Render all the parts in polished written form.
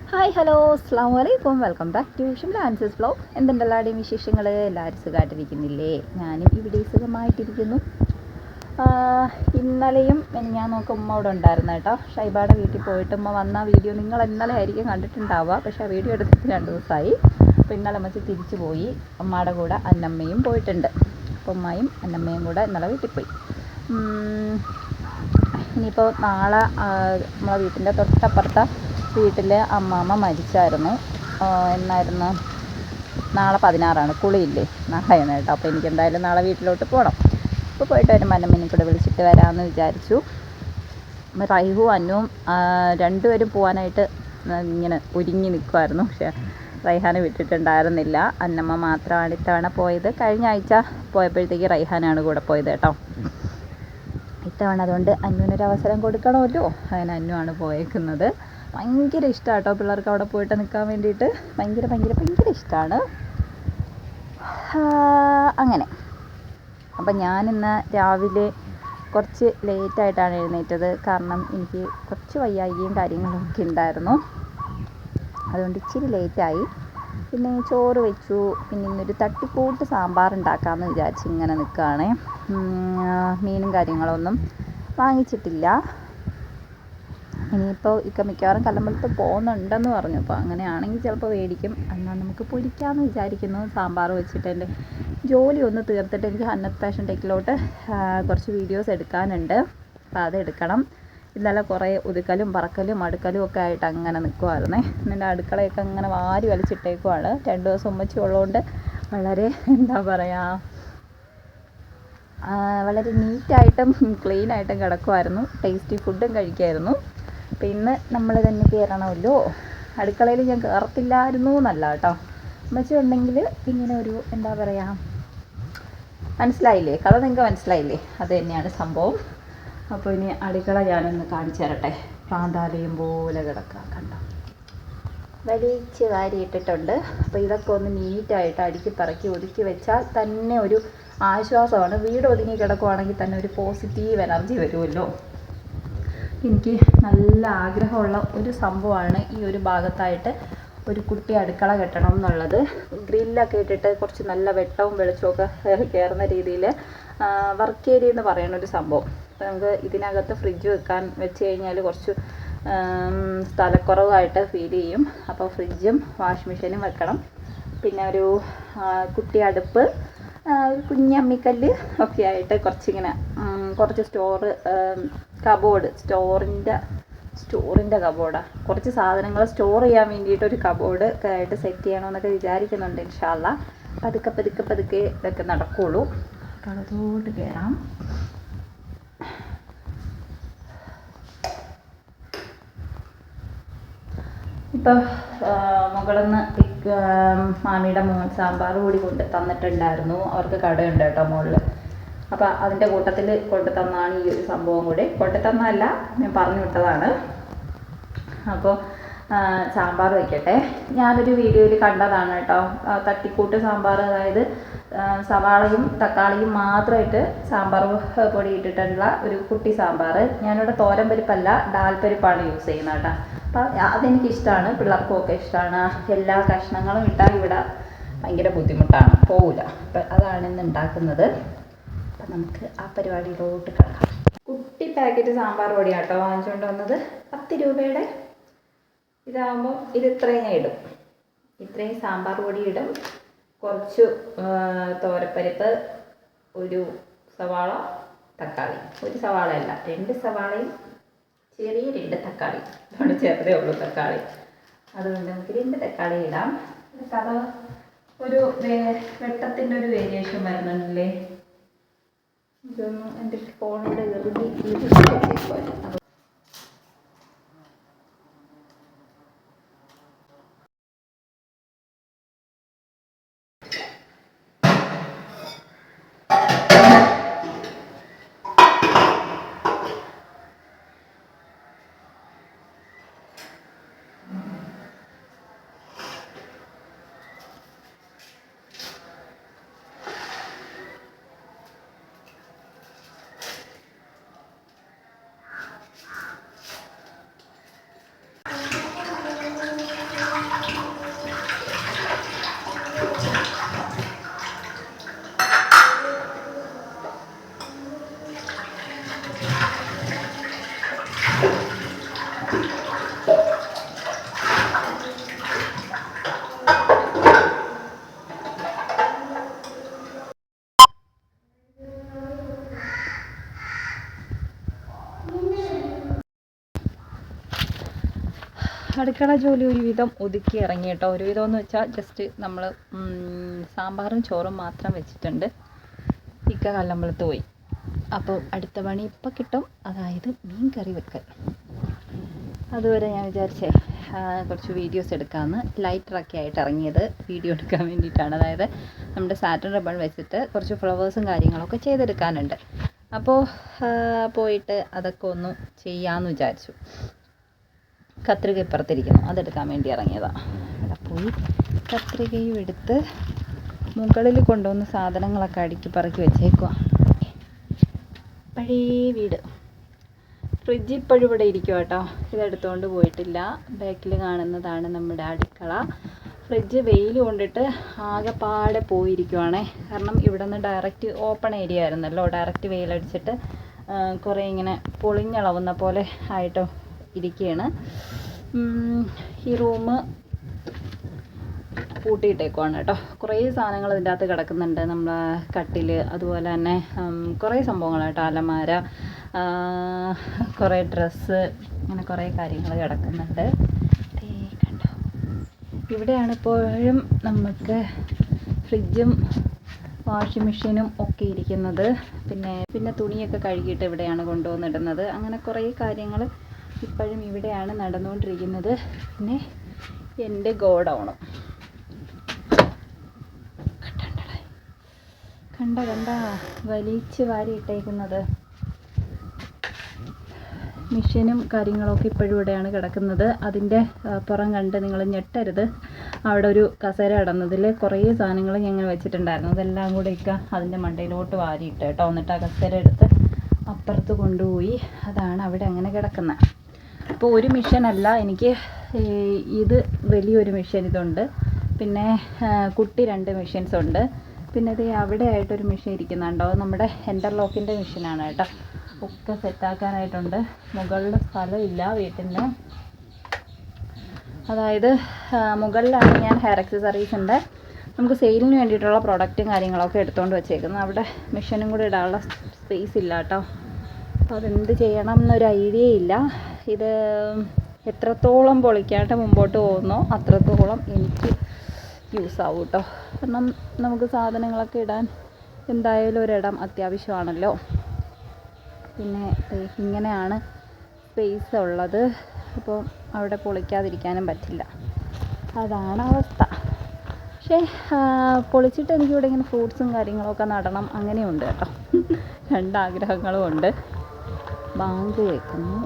Hi hello അസ്സാം വലൈക്കും welcome back to Shimla answers vlog. എന്തുണ്ടെല്ലാവരുടെയും വിശേഷങ്ങൾ? എല്ലാവരും സുഖമായിട്ടിരിക്കുന്നില്ലേ? ഞാനും ഇവിടെ സുഖമായിട്ടിരിക്കുന്നു. ഇന്നലെയും ഞാൻ നോക്കും ഉമ്മ ഇവിടെ ഉണ്ടായിരുന്നു കേട്ടോ. ഷൈബയുടെ വീട്ടിൽ പോയിട്ട് ഉമ്മ വന്ന വീഡിയോ നിങ്ങൾ ഇന്നലെ ആയിരിക്കും കണ്ടിട്ടുണ്ടാവുക. പക്ഷേ ആ വീഡിയോ എടുത്തിട്ട് 2 ദിവസമായി. അപ്പോൾ ഇന്നലെ അമ്മച്ചി തിരിച്ചു പോയി. അമ്മയുടെ കൂടെ അന്നമ്മയും പോയിട്ടുണ്ട്. അപ്പോൾ ഉമ്മയും അന്നമ്മയും കൂടെ ഇന്നലെ വീട്ടിൽ പോയി. ഇനിയിപ്പോൾ നാളെ നമ്മളെ വീട്ടിൻ്റെ തൊട്ടപ്പുറത്തെ വീട്ടിലെ അമ്മാമ്മ മരിച്ചായിരുന്നു. എന്നായിരുന്നു? നാളെ 16 കുളിയില്ലേ, നാളെയാണ് കേട്ടോ. അപ്പോൾ എനിക്ക് എന്തായാലും നാളെ വീട്ടിലോട്ട് പോകണം. അപ്പോൾ പോയിട്ട് വരുമ്പോൾ അന്നമ്മേനെ കൂടെ വിളിച്ചിട്ട് വരാമെന്ന് വിചാരിച്ചു. റൈഹു അന്നുവും രണ്ടുപേരും പോകാനായിട്ട് ഇങ്ങനെ ഒരുങ്ങി നിൽക്കുമായിരുന്നു. പക്ഷേ റൈഹാനെ വിട്ടിട്ടുണ്ടായിരുന്നില്ല. അന്നമ്മ മാത്രമാണ് ഇത്തവണ പോയത്. കഴിഞ്ഞ ആഴ്ച പോയപ്പോഴത്തേക്ക് റൈഹാനാണ് കൂടെ പോയത് കേട്ടോ. ഇത്തവണ അതുകൊണ്ട് അന്നുവിനൊരവസരം കൊടുക്കണമല്ലോ, അങ്ങനെ അന്നുവാണ് പോയേക്കുന്നത്. ഭയങ്കര ഇഷ്ടമാണ് കേട്ടോ പിള്ളേർക്ക് അവിടെ പോയിട്ട് നിൽക്കാൻ വേണ്ടിയിട്ട്. ഭയങ്കര ഇഷ്ടമാണ്. അങ്ങനെ അപ്പം ഞാനിന്ന് രാവിലെ കുറച്ച് ലേറ്റായിട്ടാണ് എഴുന്നേറ്റത്. കാരണം എനിക്ക് കുറച്ച് വയ്യായികയും കാര്യങ്ങളൊക്കെ ഉണ്ടായിരുന്നു. അതുകൊണ്ട് ഇച്ചിരി ലേറ്റായി. പിന്നെ ചോറ് വെച്ചു. പിന്നെ ഇന്നൊരു തട്ടിക്കൂട്ട് സാമ്പാർ ഉണ്ടാക്കാമെന്ന് വിചാരിച്ച് ഇങ്ങനെ നിൽക്കുകയാണേ. മീനും കാര്യങ്ങളൊന്നും വാങ്ങിച്ചിട്ടില്ല. ഇനിയിപ്പോൾ മിക്കവാറും കല്ലമ്പലത്ത് പോകുന്നുണ്ടെന്ന് പറഞ്ഞു. അപ്പോൾ അങ്ങനെയാണെങ്കിൽ ചിലപ്പോൾ മേടിക്കും. എന്നാൽ നമുക്ക് പൊരിക്കാമെന്ന് വിചാരിക്കുന്നു. സാമ്പാർ വെച്ചിട്ട് എൻ്റെ ജോലി ഒന്ന് തീർത്തിട്ട് എനിക്ക് ഹന്നത്ത് ഫാഷൻ ടെക്കിലോട്ട് കുറച്ച് വീഡിയോസ് എടുക്കാനുണ്ട്. അപ്പോൾ അതെടുക്കണം. ഇന്നലെ കുറേ ഒതുക്കലും പറക്കലും അടുക്കലും ഒക്കെ ആയിട്ട് അങ്ങനെ നിൽക്കുമായിരുന്നേ. എൻ്റെ അടുക്കളയൊക്കെ അങ്ങനെ വാരി വലിച്ചിട്ടേക്കുവാണ്. 2 ദിവസം ഉമ്മച്ചി ഉള്ളതുകൊണ്ട് വളരെ എന്താ പറയുക, വളരെ നീറ്റായിട്ടും ക്ലീനായിട്ടും കിടക്കുമായിരുന്നു. ടേസ്റ്റി ഫുഡും കഴിക്കുമായിരുന്നു. അപ്പോൾ ഇന്ന് നമ്മൾ തന്നെ കയറണമല്ലോ. അടുക്കളയിൽ ഞാൻ കയറത്തില്ലായിരുന്നു എന്നല്ല കേട്ടോ. ഉമ്മച്ചി ഉണ്ടെങ്കിൽ ഇങ്ങനെ ഒരു എന്താ പറയുക, മനസ്സിലായില്ലേ? കഥ നിങ്ങൾക്ക് മനസ്സിലായില്ലേ? അത് തന്നെയാണ് സംഭവം. അപ്പോൾ ഇനി അടുക്കള ഞാനൊന്ന് കാണിച്ചു തരട്ടെ. പ്രാന്താലയം പോലെ കിടക്കുക കണ്ടോ, വലിച്ച് വാരി ഇട്ടിട്ടുണ്ട്. അപ്പോൾ ഇതൊക്കെ ഒന്ന് നീറ്റായിട്ട് അടുക്കി പറക്കി ഒതുക്കി വെച്ചാൽ തന്നെ ഒരു ആശ്വാസമാണ്. വീട് ഒതുങ്ങി കിടക്കുവാണെങ്കിൽ തന്നെ ഒരു പോസിറ്റീവ് എനർജി വരുമല്ലോ. എനിക്ക് നല്ല ആഗ്രഹമുള്ള ഒരു സംഭവമാണ് ഈ ഒരു ഭാഗത്തായിട്ട് ഒരു കുട്ടി അടുക്കള കെട്ടണം എന്നുള്ളത്. ഗ്രില്ലൊക്കെ ഇട്ടിട്ട് കുറച്ച് നല്ല വെട്ടവും വെളിച്ചമൊക്കെ കയറുന്ന രീതിയിൽ വർക്ക് ഏരിയ എന്ന് പറയുന്ന ഒരു സംഭവം. അപ്പോൾ നമുക്ക് ഇതിനകത്ത് ഫ്രിഡ്ജ് വെച്ച് കഴിഞ്ഞാൽ കുറച്ച് സ്ഥലക്കുറവായിട്ട് ഫീൽ ചെയ്യും. അപ്പോൾ ഫ്രിഡ്ജും വാഷിംഗ് മെഷീനും വെക്കണം. പിന്നെ ഒരു കുട്ടി അടുപ്പ്, കുഞ്ഞമ്മിക്കല്ല് ഒക്കെ ആയിട്ട് കുറച്ചിങ്ങനെ കുറച്ച് കബോർഡ്, സ്റ്റോറിൻ്റെ കബോർഡാണ്. കുറച്ച് സാധനങ്ങൾ സ്റ്റോർ ചെയ്യാൻ വേണ്ടിയിട്ട് ഒരു കബോർഡ് ആയിട്ട് സെറ്റ് ചെയ്യണമെന്നൊക്കെ വിചാരിക്കുന്നുണ്ട്. ഇൻഷാ അല്ലാഹ് പതുക്കെ ഇതൊക്കെ നടക്കുകയുള്ളൂ. കളത്തോട്ട് കയറാം. ഇപ്പം മുകളിൽ നിന്ന് മാമിയുടെ മോൻ സാമ്പാർ കൂടി കൊണ്ട് തന്നിട്ടുണ്ടായിരുന്നു. അവർക്ക് കടയുണ്ട് കേട്ടോ മുകളിൽ. അപ്പോൾ അതിൻ്റെ കൂട്ടത്തിൽ കൊണ്ട് തന്നാണ് ഈ ഒരു സംഭവം കൂടി. കൊണ്ട് തന്നതല്ല, ഞാൻ പറഞ്ഞു വിട്ടതാണ്. അപ്പോൾ സാമ്പാർ വയ്ക്കട്ടെ. ഞാനൊരു വീഡിയോയിൽ കണ്ടതാണ് കേട്ടോ, തട്ടിക്കൂട്ട് സാമ്പാർ. അതായത് സവാളയും തക്കാളിയും മാത്രമായിട്ട് സാമ്പാർ പൊടി ഇട്ടിട്ടുള്ള ഒരു കുട്ടി സാമ്പാർ. ഞാനിവിടെ തോരൻ പരിപ്പല്ല, ഡാൽ പരിപ്പാണ് യൂസ് ചെയ്യുന്നത് കേട്ടോ. അപ്പോൾ അതെനിക്കിഷ്ടമാണ്, പിള്ളേർക്കും ഒക്കെ ഇഷ്ടമാണ്. എല്ലാ കഷ്ണങ്ങളും ഇട്ടാൽ ഇവിടെ ഭയങ്കര ബുദ്ധിമുട്ടാണ്, പോവില്ല. അപ്പം അതാണ് ഇന്ന് ഉണ്ടാക്കുന്നത്. അപ്പം നമുക്ക് ആ പരിപാടിയിലോട്ട് കിടക്കാം. കുട്ടി പാക്കറ്റ് സാമ്പാർ പൊടിയാണ് കേട്ടോ വാങ്ങിച്ചുകൊണ്ട് വന്നത്. 10 രൂപയുടെ. ഇതാകുമ്പോൾ ഇത്രയും ഞാൻ ഇടും. ഇത്രയും സാമ്പാർ പൊടി ഇടും. കുറച്ച് തോരപ്പരിപ്പ്, ഒരു സവാള, തക്കാളി. ഒരു സവാളയല്ല, 2 സവാളയും ചെറിയ 2 തക്കാളി. അതുകൊണ്ട് ചെറുതേ ഉള്ളൂ തക്കാളി. അതുകൊണ്ട് നമുക്ക് 2 തക്കാളി ഇടാം. കഥ ഒരു വെട്ടത്തിൻ്റെ ഒരു വേരിയേഷൻ വരുന്നുണ്ടല്ലേ. ഇതൊന്നും എൻ്റെ ഫോണിൻ്റെ അടുക്കള ജോലി ഒരുവിധം ഒതുക്കി ഇറങ്ങി കേട്ടോ. ഒരുവിധം എന്ന് വെച്ചാൽ ജസ്റ്റ് നമ്മൾ സാമ്പാറും ചോറും മാത്രം വെച്ചിട്ടുണ്ട്. ഇക്ക കല്ലമ്പലത്ത് പോയി. അപ്പോൾ അടുത്ത പണി ഇപ്പം കിട്ടും, അതായത് മീൻ കറി വെക്കൽ. അതുവരെ ഞാൻ വിചാരിച്ചേ കുറച്ച് വീഡിയോസ് എടുക്കാമെന്ന്. ലൈറ്ററൊക്കെ ആയിട്ട് ഇറങ്ങിയത് വീഡിയോ എടുക്കാൻ വേണ്ടിയിട്ടാണ്. അതായത് നമ്മുടെ സാറ്റൻ റിബൺ വെച്ചിട്ട് കുറച്ച് ഫ്ലവേഴ്സും കാര്യങ്ങളൊക്കെ ചെയ്തെടുക്കാനുണ്ട്. അപ്പോൾ പോയിട്ട് അതൊക്കെ ഒന്ന് ചെയ്യാമെന്ന് വിചാരിച്ചു. കത്രിക ഇപ്പുറത്തിരിക്കുന്നു, അതെടുക്കാൻ വേണ്ടി ഇറങ്ങിയതാണ്. അവിടെ പോയി കത്രികയും എടുത്ത് മുകളിൽ കൊണ്ടുവന്ന സാധനങ്ങളൊക്കെ അടുക്കി പറക്കി വെച്ചേക്കുക. പഴയ വീട്. ഫ്രിഡ്ജ് ഇപ്പോഴും ഇവിടെ ഇരിക്കും കേട്ടോ, ഇതെടുത്തുകൊണ്ട് പോയിട്ടില്ല. ബാക്കിൽ കാണുന്നതാണ് നമ്മുടെ അടുക്കള. ഫ്രിഡ്ജ് വെയിൽ കൊണ്ടിട്ട് ആകെപ്പാടെ പോയിരിക്കുവാണേ. കാരണം ഇവിടെ നിന്ന് ഡയറക്റ്റ് ഓപ്പൺ ഏരിയ ആയിരുന്നല്ലോ, ഡയറക്റ്റ് വെയിലടിച്ചിട്ട് കുറേ ഇങ്ങനെ പൊളിഞ്ഞളവുന്ന പോലെ ആയിട്ട് ഇരിക്കുകയാണ്. ഈ റൂം പൂട്ടിയിട്ടേക്കുവാണ് കേട്ടോ. കുറേ സാധനങ്ങൾ ഇതിൻ്റെ അകത്ത് കിടക്കുന്നുണ്ട്. നമ്മളെ കട്ടിൽ, അതുപോലെ തന്നെ കുറേ സംഭവങ്ങൾ കേട്ടോ, അലമാര, കുറേ ഡ്രസ്സ്, അങ്ങനെ കുറേ കാര്യങ്ങൾ കിടക്കുന്നുണ്ട്. കണ്ടോ, ഇവിടെയാണ് ഇപ്പോഴും നമുക്ക് ഫ്രിഡ്ജും വാഷിംഗ് മെഷീനും ഒക്കെ ഇരിക്കുന്നത്. പിന്നെ തുണിയൊക്കെ കഴുകിയിട്ട് ഇവിടെയാണ് കൊണ്ടുവന്നിടുന്നത്. അങ്ങനെ കുറേ കാര്യങ്ങൾ ഇപ്പോഴും ഇവിടെയാണ് നടന്നുകൊണ്ടിരിക്കുന്നത്. പിന്നെ എൻ്റെ ഗോഡൗണും കണ്ട വലിച്ച് വാരി ഇട്ടേക്കുന്നത്. മെഷീനും കാര്യങ്ങളൊക്കെ ഇപ്പോഴും ഇവിടെയാണ് കിടക്കുന്നത്. അതിൻ്റെ പുറം കണ്ട് നിങ്ങൾ ഞെട്ടരുത്. അവിടെ ഒരു കസേര കിടന്നതിൽ കുറേ സാധനങ്ങൾ ഞങ്ങൾ വെച്ചിട്ടുണ്ടായിരുന്നു. അതെല്ലാം കൂടെ അതിൻ്റെ മണ്ടയിലോട്ട് വാരിയിട്ട് കേട്ടോ. എന്നിട്ട് ആ കസേര എടുത്ത് അപ്പുറത്ത് കൊണ്ടുപോയി. അതാണ് അവിടെ അങ്ങനെ കിടക്കുന്നത്. അപ്പോൾ ഒരു മെഷീനല്ല എനിക്ക്, ഇത് വലിയൊരു മെഷീൻ ഇതുണ്ട്. പിന്നെ കുട്ടി 2 മെഷീൻസ് ഉണ്ട്. പിന്നെ ഇത് അവിടെ ആയിട്ടൊരു മെഷീൻ ഇരിക്കുന്നുണ്ടോ, നമ്മുടെ ഇൻ്റർലോക്കിൻ്റെ മെഷീനാണ് കേട്ടോ. ഒക്കെ സെറ്റാക്കാനായിട്ടുണ്ട്. മുകളിൽ സ്ഥലമില്ല വീട്ടിൻ്റെ. അതായത് മുകളിലാണ് ഞാൻ ഹെയർ ആക്സസറീസിൻ്റെ നമുക്ക് സെയിലിന് വേണ്ടിയിട്ടുള്ള പ്രൊഡക്റ്റും കാര്യങ്ങളൊക്കെ എടുത്തുകൊണ്ട് വെച്ചേക്കുന്നത്. അവിടെ മെഷീനും കൂടി ഇടാനുള്ള സ്പേസ് ഇല്ല കേട്ടോ. അപ്പോൾ അതെന്ത് ചെയ്യണം എന്നൊരു ഐഡിയ ഇല്ല. ഇത് എത്രത്തോളം പൊളിക്കാണ്ട് മുമ്പോട്ട് പോകുന്നോ അത്രത്തോളം എനിക്ക് യൂസ് ആവും കേട്ടോ. കാരണം നമുക്ക് സാധനങ്ങളൊക്കെ ഇടാൻ എന്തായാലും ഒരിടം അത്യാവശ്യമാണല്ലോ. പിന്നെ ഇങ്ങനെയാണ് സ്പേസ് ഉള്ളത്. അപ്പോൾ അവിടെ പൊളിക്കാതിരിക്കാനും പറ്റില്ല. അതാണ് അവസ്ഥ. പക്ഷേ പൊളിച്ചിട്ട് എനിക്കിവിടെ ഇങ്ങനെ ഫ്രൂട്ട്സും കാര്യങ്ങളൊക്കെ നടണം, അങ്ങനെയുണ്ട് കേട്ടോ. 2 ആഗ്രഹങ്ങളും ഉണ്ട്. ബാങ്ക് കേൾക്കുന്നു.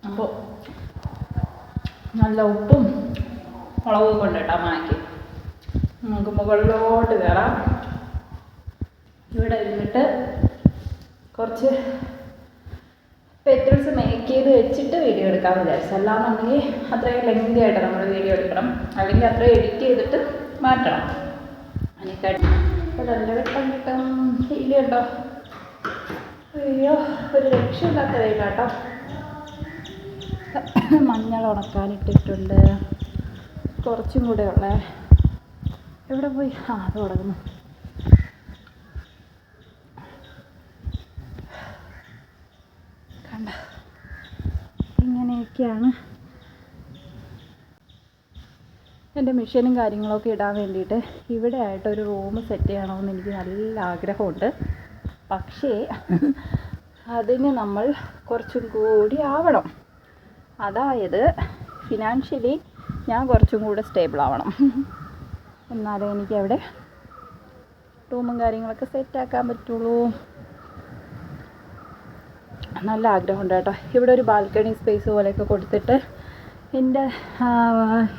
അപ്പോൾ നല്ല ഉപ്പും മുളകും കൊണ്ടിട്ടാൽ മാറ്റി നമുക്ക് മുകളിലോട്ട് കയറാം. ഇവിടെ ഇരുന്നിട്ട് കുറച്ച് പെറ്റൽസ് മേക്ക് ചെയ്ത് വെച്ചിട്ട് വീഡിയോ എടുക്കാൻ വിചാരിച്ചു. അല്ലാന്നുണ്ടെങ്കിൽ അത്രയും ലെങ്തി ആയിട്ട് നമ്മൾ വീഡിയോ എടുക്കണം, അല്ലെങ്കിൽ അത്രയും എഡിറ്റ് ചെയ്തിട്ട് മാറ്റണം. അതിനെക്കാട്ടി അപ്പോൾ നല്ല വെട്ടം കിട്ടും. ഫീൽ ഉണ്ടോ? അയ്യോ, ഒരു രക്ഷയില്ലാത്ത വെയിലാട്ടോ. മഞ്ഞൾ ഉണക്കാനിട്ടിട്ടുണ്ട്. കുറച്ചും കൂടെ ഉള്ളേ. എവിടെ പോയി? അത് തുടങ്ങുന്നു. കണ്ട, ഇങ്ങനെയൊക്കെയാണ് എൻ്റെ മെഷീനും കാര്യങ്ങളൊക്കെ ഇടാൻ വേണ്ടിയിട്ട്. ഇവിടെ ആയിട്ടൊരു റൂം സെറ്റ് ചെയ്യണമെന്ന് എനിക്ക് നല്ല ആഗ്രഹമുണ്ട്. പക്ഷേ അതിന് നമ്മൾ കുറച്ചും കൂടി ആവണം. അതായത് ഫിനാൻഷ്യലി ഞാൻ കുറച്ചും കൂടെ സ്റ്റേബിൾ ആവണം. എന്നാലേ എനിക്ക് അവിടെ റൂമും കാര്യങ്ങളൊക്കെ സെറ്റാക്കാൻ പറ്റുള്ളൂ. നല്ല ആഗ്രഹമുണ്ട് കേട്ടോ. ഇവിടെ ഒരു ബാൽക്കണി സ്പേസ് പോലെയൊക്കെ കൊടുത്തിട്ട്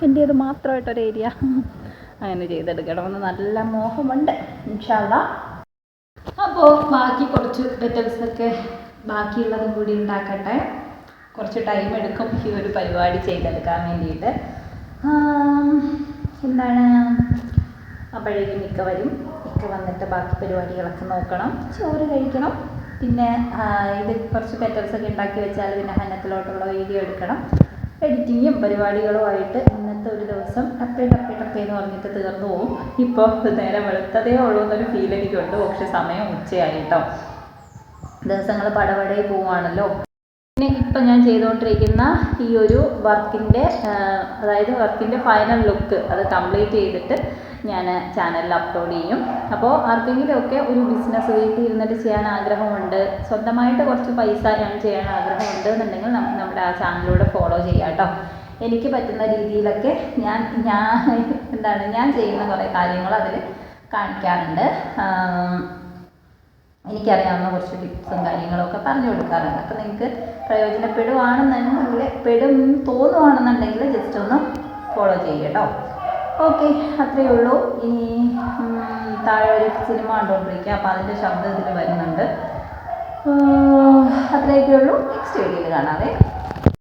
എൻ്റേത് മാത്രമായിട്ടൊരു ഏരിയ അങ്ങനെ ചെയ്തെടുക്കണമെന്ന് നല്ല മോഹമുണ്ട്. ഇൻഷാ അല്ലാഹ്. അപ്പോൾ ബാക്കി കുറച്ച് പെറ്റൽസൊക്കെ ബാക്കിയുള്ളതും കൂടി ഉണ്ടാക്കട്ടെ. കുറച്ച് ടൈം എടുക്കും ഈ ഒരു പരിപാടി ചെയ്തെടുക്കാൻ വേണ്ടിയിട്ട്. എന്താണ്, അപ്പോഴേക്കും മിക്ക വരും. മിക്ക വന്നിട്ട് ബാക്കി പരിപാടികളൊക്കെ നോക്കണം, ചോറ് കഴിക്കണം. പിന്നെ ഇത് കുറച്ച് പെറ്റൽസൊക്കെ ഉണ്ടാക്കി വെച്ചാൽ പിന്നെ ഹന്നത്തിലോട്ടുള്ള വീഡിയോ എടുക്കണം. എഡിറ്റിങ്ങും പരിപാടികളുമായിട്ട് ഇന്നത്തെ ഒരു ദിവസം ടപ്പേ എന്ന് പറഞ്ഞിട്ട് തീർന്നു പോകും. ഇപ്പോൾ നേരെ വെളുത്തതേ ഉള്ളൂ എന്നൊരു ഫീൽ എനിക്കുണ്ട്. പക്ഷെ സമയം ഉച്ചയായിട്ടോ. ദിവസങ്ങൾ പടപടയെ പോവുകയാണല്ലോ. പിന്നെ ഇപ്പം ഞാൻ ചെയ്തുകൊണ്ടിരിക്കുന്ന ഈ ഒരു വർക്കിൻ്റെ അതായത് വർക്കിൻ്റെ ഫൈനൽ ലുക്ക് അത് കംപ്ലീറ്റ് ചെയ്തിട്ട് ഞാൻ ചാനലിൽ അപ്ലോഡ് ചെയ്യും. അപ്പോൾ ആർക്കെങ്കിലുമൊക്കെ ഒരു ബിസിനസ് വീട്ടിൽ ഇരുന്നിട്ട് ചെയ്യാൻ ആഗ്രഹമുണ്ട്, സ്വന്തമായിട്ട് കുറച്ച് പൈസ ഞാൻ ചെയ്യാൻ ആഗ്രഹമുണ്ട് എന്നുണ്ടെങ്കിൽ നമ്മുടെ ആ ചാനലിലൂടെ ഫോളോ ചെയ്യാം കേട്ടോ. എനിക്ക് പറ്റുന്ന രീതിയിലൊക്കെ ഞാൻ ചെയ്യുന്ന കുറേ കാര്യങ്ങൾ അതിൽ കാണിക്കാറുണ്ട്. എനിക്കറിയാവുന്ന കുറച്ച് ടിപ്സും കാര്യങ്ങളൊക്കെ പറഞ്ഞു കൊടുക്കാറുണ്ട്. അപ്പോൾ നിങ്ങൾക്ക് തോന്നുവാണെന്നുണ്ടെങ്കിൽ ജസ്റ്റ് ഒന്ന് ഫോളോ ചെയ്യുക കേട്ടോ. ഓക്കെ, അത്രയേ ഉള്ളൂ. ഇനി താഴെ ഒരു സിനിമ കണ്ടുകൊണ്ടിരിക്കുക, അപ്പോൾ അതിൻ്റെ ശബ്ദം ഇതിൽ വരുന്നുണ്ട്. അത്രയൊക്കെ ഉള്ളൂ. നെക്സ്റ്റ് വീഡിയോയിൽ കാണാവേ.